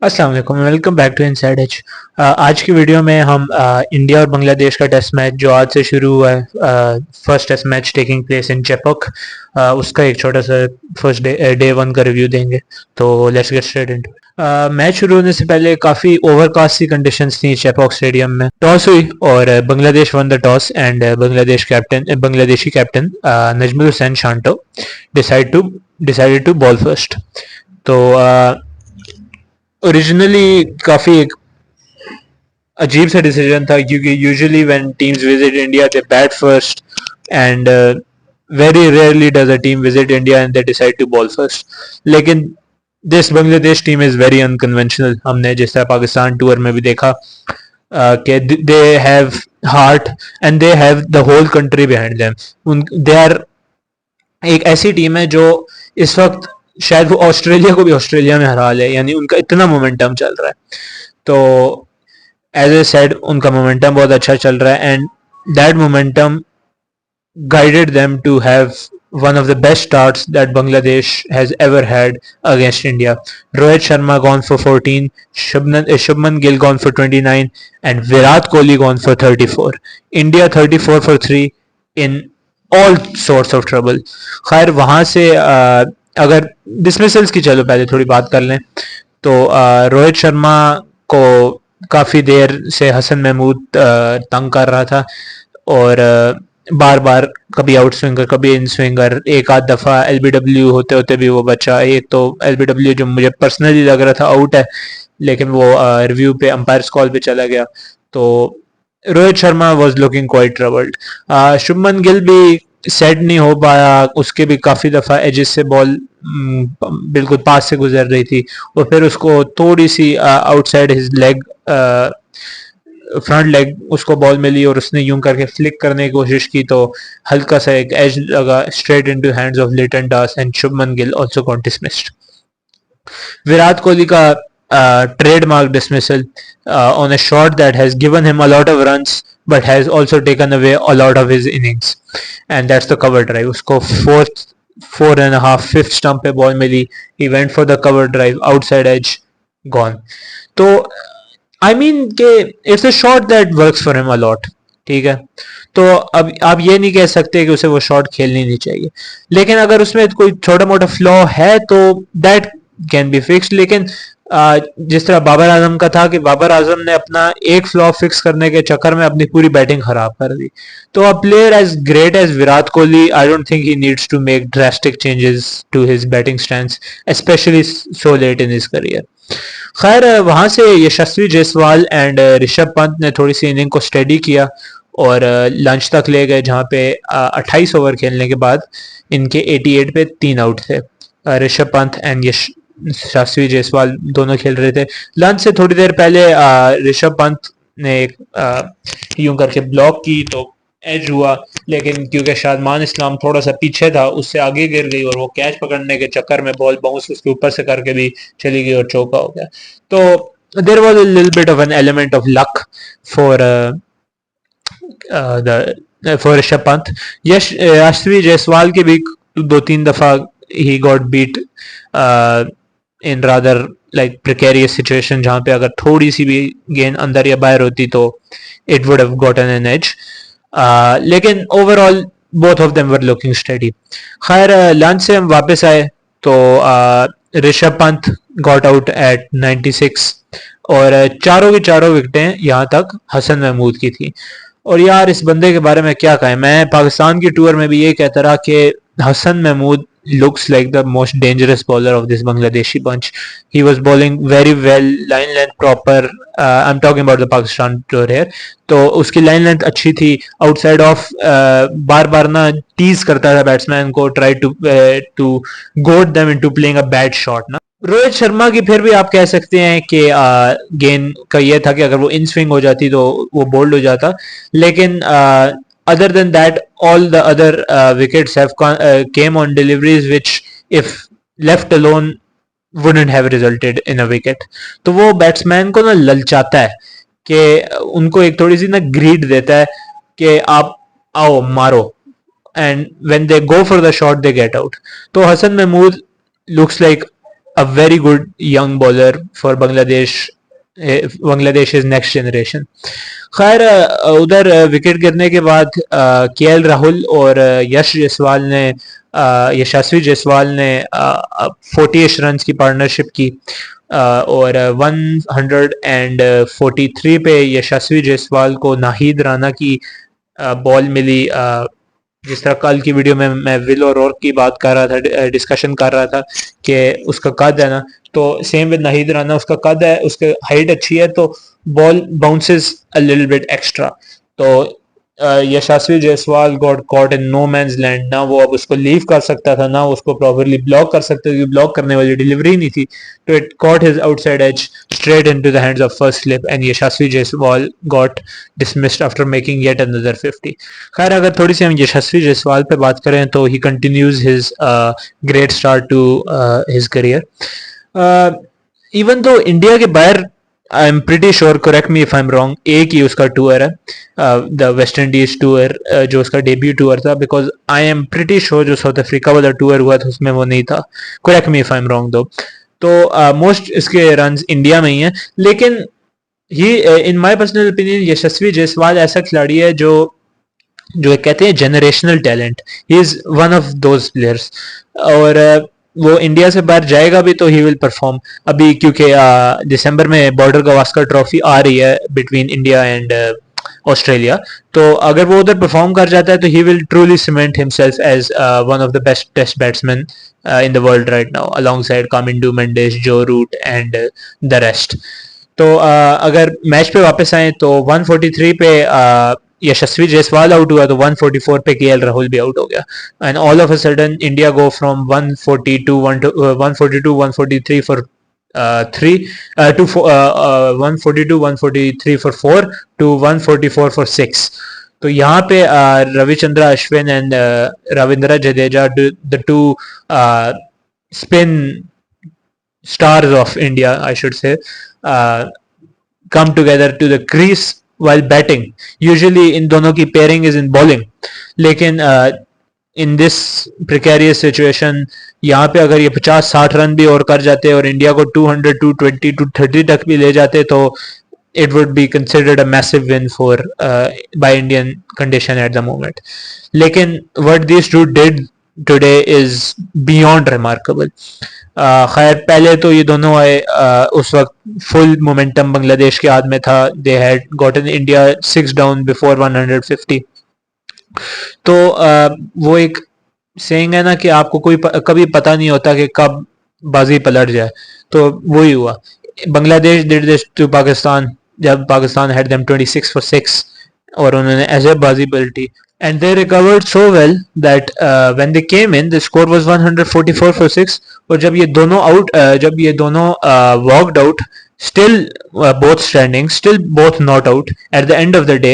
अस्सलाम वालेकुम, welcome back to Inside Edge. आज की वीडियो में हम इंडिया और बांग्लादेश का टेस्ट मैच जो आज से शुरू हुआ है, first test match taking place in Chepauk, उसका एक छोटा सा फर्स्ट डे वन का रिव्यू देंगे। तो let's get straight into it. Match शुरू होने से पहले काफ़ी ओवरकास्ट सी कंडीशंस थी चेपॉक स्टेडियम में। टॉस हुई और Bangladesh won the toss and Bangladeshi captain Najmul Hussain Shanto decided to bowl first. तो ओरिजिनली काफ़ी एक अजीब सा डिसीजन था, क्योंकि usually when teams visit India they bat first and very rarely does a team visit India and they decide to bowl first. लेकिन this Bangladesh team is very unconventional. हमने जिस तरह पाकिस्तान टूर में भी देखा कि they have heart and they have the whole country behind them. They are एक ऐसी टीम है जो इस वक्त शायद वो ऑस्ट्रेलिया को भी ऑस्ट्रेलिया में हरा ले, यानी उनका इतना मोमेंटम चल रहा है। तो एज ए सेड उनका मोमेंटम बहुत अच्छा चल रहा है and that momentum guided them to have one of the best starts that Bangladesh has ever had against India. Rohit Sharma gone for 14, Shubman Gill gone for 29, and Virat Kohli gone for 34. India 34 for 3 in all sorts of trouble. खैर वहाँ से अगर dismissals की चलो पहले थोड़ी बात कर लें, तो रोहित शर्मा को काफ़ी देर से हसन महमूद तंग कर रहा था और बार बार कभी आउट स्विंगर कभी इन स्विंगर, एक आध दफ़ा एलबीडब्ल्यू होते होते भी वो बचा। एक तो एलबीडब्ल्यू जो मुझे पर्सनली लग रहा था आउट है, लेकिन वो रिव्यू पे अंपायर्स कॉल पे चला गया। तो Rohit Sharma was looking quite troubled. Shubman Gill भी सेट नहीं हो पाया, उसके भी काफ़ी दफ़ा एजेस से बॉल बिल्कुल पास से गुजर रही थी और फिर उसको थोड़ी सी outside his leg, front leg उसको बॉल मिली और उसने यूं करके फ्लिक करने की कोशिश की तो हल्का सा एक एज लगा straight into hands of Litton Das and Shubman Gill also got dismissed. Virat Kohli का trademark dismissal on a shot that has given him a lot of runs but has also taken away a lot of his innings, and that's the cover drive. उसको four and a half fifth stump पे ball मिली, he went for the cover drive, outside edge, gone. तो I mean के it's a shot that works for him a lot, ठीक है। तो अब आप ये नहीं कह सकते कि उसे वो शॉट खेलनी नहीं चाहिए, लेकिन अगर उसमें कोई छोटा मोटा फ्लॉ है तो दैट कैन बी फिक्स्ड। लेकिन जिस तरह बाबर आजम का था कि बाबर आजम ने अपना एक फ्लॉ फिक्स करने के चक्कर में अपनी पूरी बैटिंग खराब कर दी। तो a player as great as Virat Kohli, I don't think he needs to make drastic changes to his batting stance, especially so late in his career. खैर वहां से यशस्वी जायसवाल एंड ऋषभ पंत ने थोड़ी सी इनिंग को स्टेडी किया और लंच तक ले गए, जहां पे 28 ओवर खेलने के बाद इनके 88 पे 3 आउट थे। ऋषभ पंत एंड यशस्वी जायसवाल दोनों खेल रहे थे। लंच से थोड़ी देर पहले ऋषभ पंत ने एक यूं करके ब्लॉक की तो एज हुआ, लेकिन क्योंकि शादमान इस्लाम थोड़ा सा पीछे था उससे आगे गिर गई और वो कैच पकड़ने के चक्कर में बॉल बाउंस उसके ऊपर से करके भी चली गई और चौका हो गया। तो there was a little bit of an element of luck for for Rishabh Pant. Yashasvi Jaiswal के भी दो तीन दफा he got beat in rather like precarious situation, जहां पे अगर थोड़ी सी भी गेंद अंदर या बाहर होती तो it would have gotten an edge. लेकिन overall both of them were looking steady. खैर लंच से हम वापस आए तो Rishabh Pant got out at 96 और चारों की चारों विकेटें यहाँ तक हसन महमूद की थी। और यार इस बंदे के बारे में क्या कहें, मैं पाकिस्तान की टूर में भी ये कहता रहा कि Hasan Mahmud looks like the most dangerous bowler of this Bangladeshi bunch. He was bowling very well, line length proper. I'm talking about the Pakistan tour here. तो उसकी लाइन लेंथ अच्छी थी, आउटसाइड ऑफ बार बार ना टीज करता था बैट्समैन को, try to goad them into playing a bad shot ना। रोहित शर्मा की फिर भी आप कह सकते हैं कि गेंद का ये था कि अगर वो इन स्विंग हो जाती तो वो बोल्ड हो जाता, लेकिन other than that all the other wickets have came on deliveries which if left alone wouldn't have resulted in a wicket. तो वो बैट्समैन को ना ललचाता है कि उनको एक थोड़ी सी ना ग्रीड देता है कि आप आओ मारो, and when they go for the shot they get out. तो Hasan Mahmud looks like a very good young bowler for Bangladesh. Bangladesh is next generation. खैर उधर विकेट गिरने के बाद केएल राहुल और यशस्वी जायसवाल ने 40 रन की पार्टनरशिप की और 143 पे यशस्वी जायसवाल को नाहिद राणा की बॉल मिली. जिस तरह कल की वीडियो में मैं विल और रॉक की बात कर रहा था, डिस्कशन कर रहा था कि उसका कद है ना, तो सेम विद नाहिद राणा, उसका कद है, उसकी हाइट अच्छी है, तो ball bounces a little bit extra. तो Yashasvi Jaiswal got caught in no man's land. ना वो अब उसको लीव कर सकता था, ना उसको प्रॉपरली ब्लॉक कर सकता था, क्योंकि ब्लॉक करने वाली डिलीवरी नहीं थी. तो it caught his outside edge straight into the hands of first slip and Yashasvi Jaiswal got dismissed after making yet another 50. खैर अगर थोड़ी सी हम यशस्वी जायसवाल पे बात करें तो he continues his great start to his career. Even though India के बाहर I am pretty sure, correct me if I am wrong, एक ही उसका टूर है, द वेस्ट इंडीज टूर, जो उसका डेब्यू टूर था. Because I am pretty sure जो साउथ अफ्रीका वाला टूर हुआ था उसमें वो नहीं था. Correct me if I am wrong दो. तो मोस्ट इसके रन इंडिया में ही हैं. लेकिन ही इन माय पर्सनल ओपिनियन यशस्वी जायसवाल ऐसा खिलाड़ी है जो कहते हैं generational talent. He is one of those players. और वो इंडिया से बाहर जाएगा भी तो ही विल परफॉर्म. अभी क्योंकि दिसंबर में बॉर्डर गवास्कर ट्रॉफी आ रही है बिटवीन इंडिया एंड ऑस्ट्रेलिया, तो अगर वो उधर परफॉर्म कर जाता है तो he will truly cement himself as one of the best test batsman in the world right now, alongside Kamindu, Mendis, Joe Root and the rest. तो अगर मैच पे वापस आए तो 143 पे यशस्वी जायसवाल आउट हुआ, तो 144 पे केएल राहुल भी आउट हो गया. And all of a sudden India go from 142 143 for 3 to 142 143 for 4 to 144 for 6. तो यहाँ पे Ravichandran Ashwin and Ravindra Jadeja, the two spin stars of India, I should say, come together to the crease while batting. Usually in दोनों की pairing is in bowling, लेकिन in this precarious situation यहाँ पे अगर ये 50-60 रन भी और कर जाते और इंडिया को 200 220 230 तक भी ले जाते तो it would be considered a massive win for by Indian condition at the moment. लेकिन what these two did today is beyond remarkable. खैर पहले तो ये दोनों आए, उस वक्त फुल मोमेंटम बांग्लादेश के हाथ में था. They had gotten India 6 down before 150. तो वो एक सेइंग है ना कि आपको कोई कभी पता नहीं होता कि कब बाजी पलट जाए. तो वही हुआ. Bangladesh did this to Pakistan जब पाकिस्तान हैड देम 26 फॉर 6 और उन्होंने ऐसे बाजी पलटी. And they recovered so well that when they came in, the score was 144 for 6. और जब ये दोनों walked out, still both standing, still both not out. At the end of the day,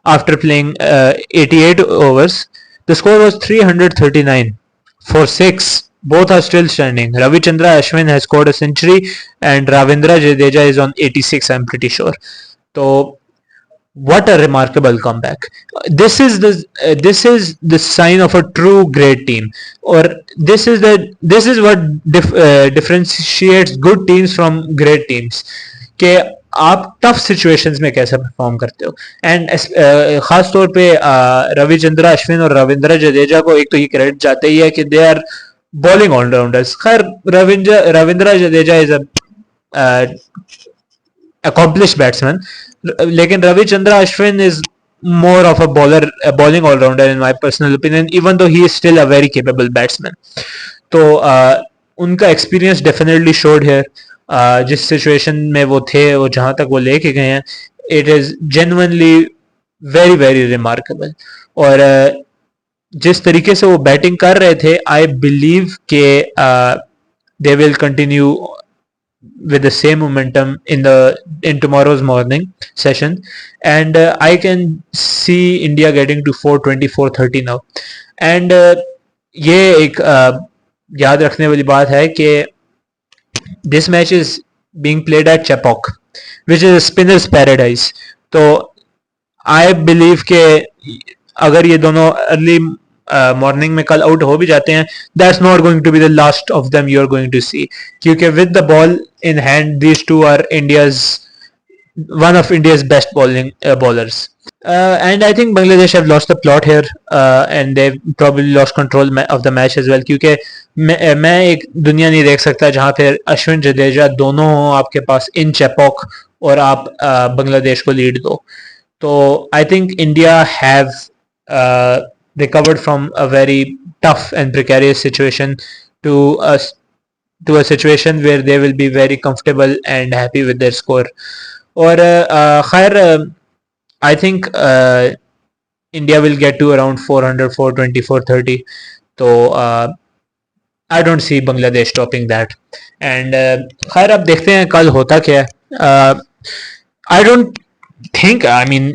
after playing 88 overs, the score was 339 for 6. Both are still standing. Ravichandra Ashwin has scored a century, and Ravindra Jadeja is on 86. I'm pretty sure. So what a remarkable comeback. This is the sign of a true great team, or this is what differentiates good teams from great teams, कि आप tough situations में कैसे perform करते हो. And खास तौर पे रविचंद्र अश्विन और रविंद्र जडेजा को एक तो ये क्रेडिट जाता ही है कि दे आर बॉलिंग ऑलराउंडर्स. खैर Ravindra Jadeja is a accomplished batsman, लेकिन Ravichander Ashwin is more of a bowling all-rounder in my personal opinion, even though he is still a very capable batsman. तो उनका experience definitely showed here. जिस situation में वो थे और जहाँ तक वो लेके गए हैं, it is genuinely very very remarkable. और जिस तरीके से वो बैटिंग कर रहे थे, I believe कि they will continue with the same momentum in tomorrow's morning session, and I can see India getting to 420 430 now. And ये एक याद रखने वाली बात है कि this match is being played at Chepauk, which is a spinner's paradise. तो I believe कि अगर ये दोनों मॉर्निंग में कल आउट हो भी जाते हैं, that's not going to be the last of them you are going to see, क्योंकि with the ball in hand these two are India's one of India's best bowling bowlers. And I think Bangladesh have lost the plot here, and they've probably lost control of the match as well. क्योंकि मैं एक दुनिया नहीं देख सकता जहाँ पे अश्विन जडेजा दोनों हों आपके पास इन चेपॉक और आप बांग्लादेश को लीड दो. तो I think India have recovered from a very tough and precarious situation to a situation where they will be very comfortable and happy with their score. और खैर I think India will get to around 400, 420, 430. तो I don't see Bangladesh topping that. And खैर अब देखते हैं कल होता क्या है. I don't think, I mean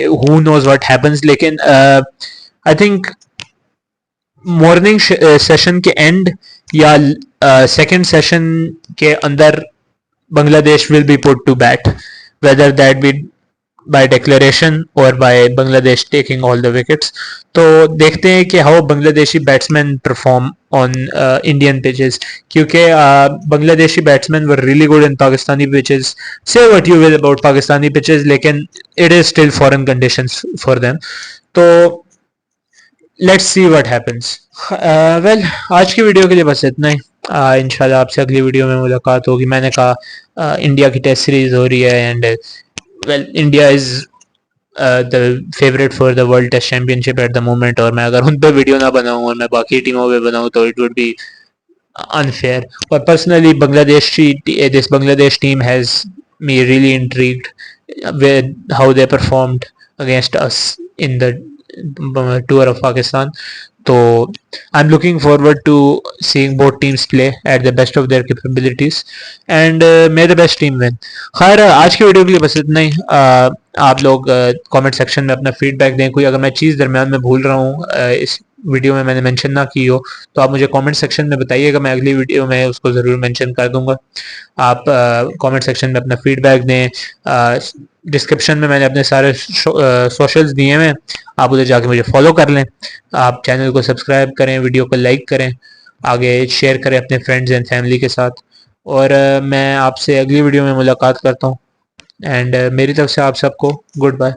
who knows what happens, लेकिन आई थिंक मॉर्निंग सेशन के एंड या सेकंड सेशन के अंदर Bangladesh will be put to bat, whether that be by declaration or by Bangladesh taking all the wickets. तो देखते हैं कि how Bangladeshi batsmen perform on Indian pitches, क्योंकि Bangladeshi batsmen were really good in Pakistani pitches. Say what you will about Pakistani pitches, लेकिन it is still foreign conditions for them. तो let's see what happens. Well आज की video के लिए बस इतना ही. इंशाल्लाह आपसे अगली वीडियो में मुलाकात होगी. मैंने कहा इंडिया की टेस्ट सीरीज हो रही है and well India is the favourite for the world test championship at the moment, और मैं अगर उन पर वीडियो ना बनाऊँ और मैं बाकी टीमों पे बनाऊँ तो it would be unfair. But personally, this Bangladesh team has me really intrigued with how they performed against us in the tour of Pakistan. So I'm looking forward to seeing both teams play at the best of their capabilities and may the best team win. खैर आज की video के लिए बस इतना ही. आप लोग comment section में अपना फीडबैक दें. कोई अगर मैं चीज़ दरम्यान में भूल रहा हूँ इस वीडियो में मैंने मेंशन ना की हो तो आप मुझे कमेंट सेक्शन में बताइएगा, मैं अगली वीडियो में उसको ज़रूर मेंशन कर दूंगा. आप कमेंट सेक्शन में अपना फीडबैक दें. डिस्क्रिप्शन में मैंने अपने सारे सोशल्स दिए हैं, आप उधर जाके मुझे फॉलो कर लें. आप चैनल को सब्सक्राइब करें, वीडियो को लाइक करें, आगे शेयर करें अपने फ्रेंड्स एंड फैमिली के साथ. और मैं आपसे अगली वीडियो में मुलाकात करता हूँ एंड मेरी तरफ से आप सबको गुड बाय.